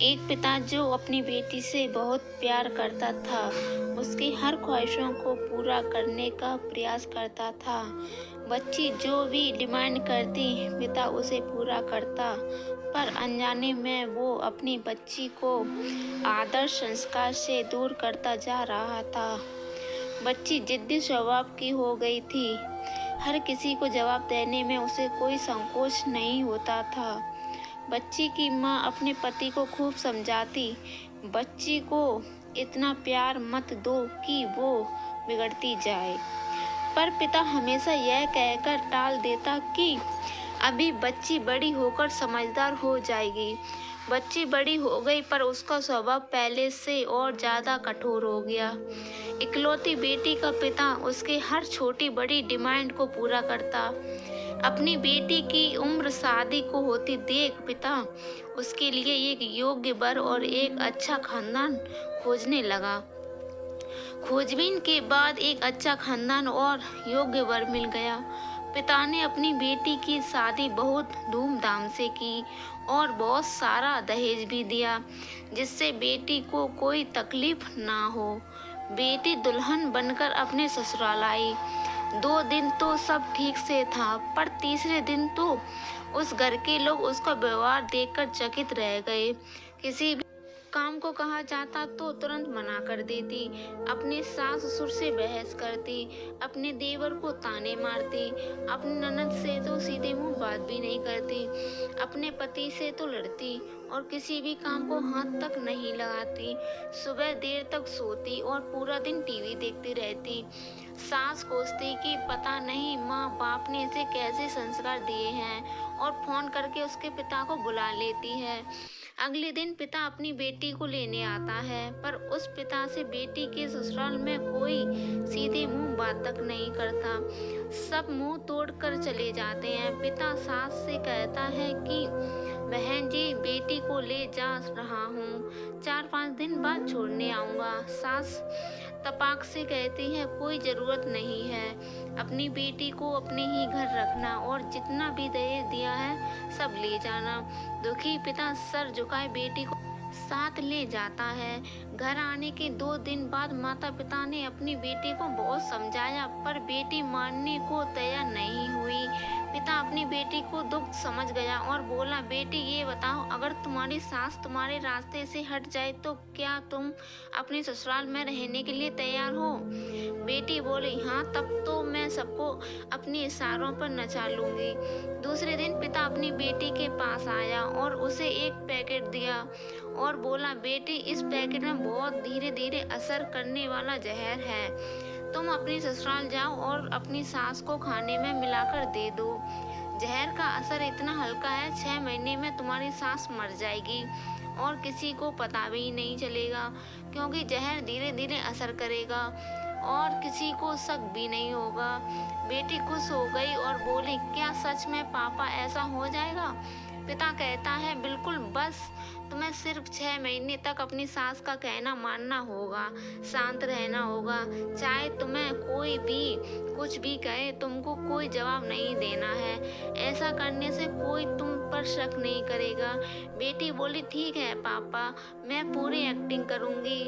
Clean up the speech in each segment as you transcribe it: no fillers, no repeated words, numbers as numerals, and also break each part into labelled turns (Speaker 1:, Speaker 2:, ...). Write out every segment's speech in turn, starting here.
Speaker 1: एक पिता जो अपनी बेटी से बहुत प्यार करता था, उसकी हर ख्वाहिशों को पूरा करने का प्रयास करता था। बच्ची जो भी डिमांड करती, पिता उसे पूरा करता, पर अनजाने में वो अपनी बच्ची को आदर्श संस्कार से दूर करता जा रहा था। बच्ची जिद्दी स्वभाव की हो गई थी। हर किसी को जवाब देने में उसे कोई संकोच नहीं होता था। बच्ची की माँ अपने पति को खूब समझाती, बच्ची को इतना प्यार मत दो कि वो बिगड़ती जाए। पर पिता हमेशा यह कहकर टाल देता कि अभी बच्ची बड़ी होकर समझदार हो जाएगी। बच्ची बड़ी हो गई, पर उसका स्वभाव पहले से और ज्यादा कठोर हो गया। इकलौती बेटी का पिता उसके हर छोटी बड़ी डिमांड को पूरा करता। अपनी बेटी की उम्र शादी को होती देख पिता उसके लिए एक योग्य वर और एक अच्छा खानदान खोजने लगा। खोजबीन के बाद एक अच्छा खानदान और योग्य वर मिल गया। पिता ने अपनी बेटी की शादी बहुत धूमधाम से की और बहुत सारा दहेज भी दिया, जिससे बेटी को कोई तकलीफ ना हो। बेटी दुल्हन बनकर अपने ससुराल आई। 2 दिन तो सब ठीक से था, पर तीसरे दिन तो उस घर के लोग उसका व्यवहार देखकर चकित रह गए। किसी भी काम को कहा जाता तो तुरंत मना कर देती, अपने सास ससुर से बहस करती, अपने देवर को ताने मारती, अपनी ननद से तो सीधे मुंह बात भी नहीं करती, अपने पति से तो लड़ती और किसी भी काम को हाथ तक नहीं लगाती। सुबह देर तक सोती और पूरा दिन टीवी देखती रहती। सास कोसती कि पता नहीं माँ बाप ने इसे कैसे संस्कार दिए हैं, और फोन करके उसके पिता को बुला लेती है। अगले दिन पिता अपनी बेटी को लेने आता है, पर उस पिता से बेटी के ससुराल में कोई सीधे मुंह बात तक नहीं करता। सब मुंह तोड़ कर चले जाते हैं। पिता सास से कहता है कि बहन जी, बेटी को ले जा रहा हूँ, 4-5 दिन बाद छोड़ने आऊंगा। सास तपाक से कहती है कोई जरूरत नहीं है, अपनी बेटी को अपने ही घर रखना और जितना भी दहेज दिया है सब ले जाना। दुखी पिता सर झुकाए बेटी को साथ ले जाता है। घर आने के 2 दिन बाद माता पिता ने अपनी बेटी को बहुत समझाया, पर बेटी मानने को तैयार नहीं हुई। पिता अपनी बेटी को दुख समझ गया और बोला, बेटी ये बताओ, अगर तुम्हारी सास तुम्हारे रास्ते से हट जाए तो क्या तुम अपने ससुराल में रहने के लिए तैयार हो? बेटी बोली, हाँ, तब तो मैं सबको अपने इशारों पर नचा लूंगी। दूसरे दिन पिता अपनी बेटी के पास आया और उसे एक पैकेट दिया और बोला, बेटी, इस पैकेट में बहुत धीरे धीरे असर करने वाला जहर है, तुम अपनी ससुराल जाओ और अपनी सास को खाने में मिलाकर दे दो। जहर का असर इतना हल्का है, 6 महीने में तुम्हारी सास मर जाएगी और किसी को पता भी नहीं चलेगा, क्योंकि जहर धीरे धीरे असर करेगा और किसी को शक भी नहीं होगा। बेटी खुश हो गई और बोली, क्या सच में पापा ऐसा हो जाएगा? पिता कहता है, बिल्कुल, बस तुम्हें सिर्फ 6 महीने तक अपनी सास का कहना मानना होगा, शांत रहना होगा। चाहे तुम्हें कोई भी कुछ भी कहे, तुमको कोई जवाब नहीं देना है। ऐसा करने से कोई तुम पर शक नहीं करेगा। बेटी बोली, ठीक है पापा, मैं पूरी एक्टिंग करूंगी।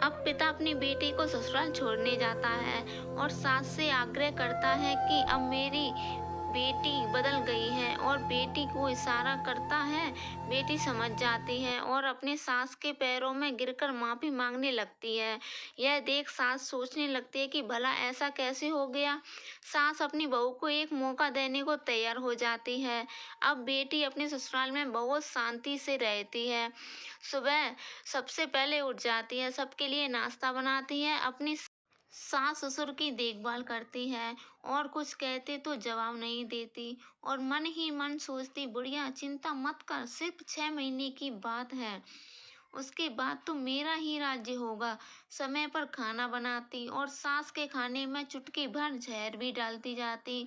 Speaker 1: अब पिता अपनी बेटी को ससुराल छोड़ने जाता है और सास से आग्रह करता है कि अब मेरी बेटी बदल गई है, और बेटी को इशारा करता है। बेटी समझ जाती है और अपने सास के पैरों में गिरकर माफी मांगने लगती है। यह देख सास सोचने लगती है कि भला ऐसा कैसे हो गया। सास अपनी बहू को एक मौका देने को तैयार हो जाती है। अब बेटी अपने ससुराल में बहुत शांति से रहती है। सुबह सबसे पहले उठ जाती है, सबके लिए नाश्ता बनाती है, अपनी सास ससुर की देखभाल करती है और कुछ कहते तो जवाब नहीं देती, और मन ही मन सोचती, बुढ़िया चिंता मत कर, सिर्फ 6 महीने की बात है, उसके बाद तो मेरा ही राज्य होगा। समय पर खाना बनाती और सास के खाने में चुटकी भर जहर भी डालती जाती।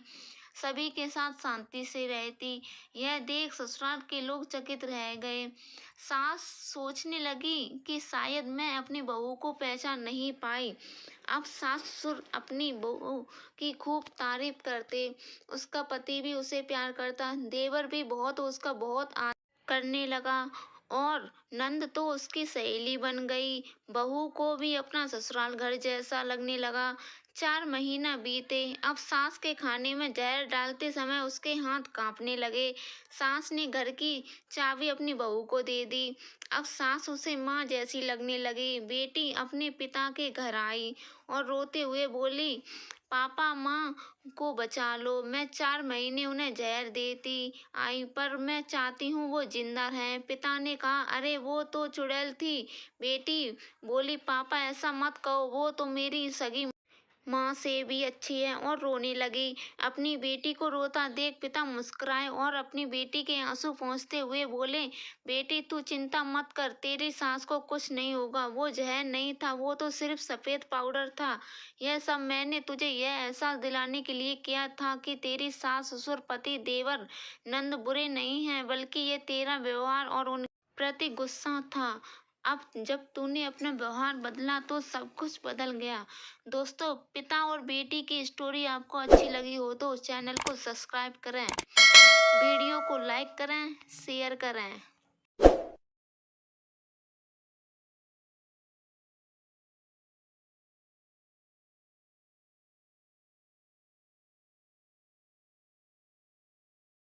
Speaker 1: सभी के साथ शांति से रहती। यह देख ससुराल के लोग चकित रह गए। सास सोचने लगी कि शायद मैं अपनी बहू को पहचान नहीं पाई। अब सास ससुर अपनी बहू की खूब तारीफ करते, उसका पति भी उसे प्यार करता, देवर भी बहुत उसका बहुत आदर करने लगा और नंद तो उसकी सहेली बन गई। बहू को भी अपना ससुराल घर जैसा लगने लगा। 4 महीना बीते। अब सास के खाने में जहर डालते समय उसके हाथ कांपने लगे। सास ने घर की चाबी अपनी बहू को दे दी। अब सास उसे माँ जैसी लगने लगी। बेटी अपने पिता के घर आई और रोते हुए बोली, पापा माँ को बचा लो। मैं 4 महीने उन्हें जहर देती आई, पर मैं चाहती हूँ वो जिंदा रहें। पिता ने कहा, अरे वो तो चुड़ैल थी। बेटी बोली, पापा ऐसा मत कहो, वो तो मेरी सगी माँ से भी अच्छी है, और रोने लगी। अपनी बेटी को रोता देख पिता मुस्कुराए और अपनी बेटी के आंसू पोंछते हुए बोले, बेटी तू चिंता मत कर, तेरी सास को कुछ नहीं होगा। वो जहर नहीं था, वो तो सिर्फ सफेद पाउडर था। यह सब मैंने तुझे यह एहसास दिलाने के लिए किया था कि तेरी सास ससुर पति देवर नंद बुरे नहीं हैं, बल्कि ये तेरा व्यवहार और उन प्रति गुस्सा था। अब जब तूने अपना व्यवहार बदला तो सब कुछ बदल गया। दोस्तों, पिता और बेटी की स्टोरी आपको अच्छी लगी हो तो चैनल को सब्सक्राइब करें, वीडियो को लाइक करें, शेयर करें।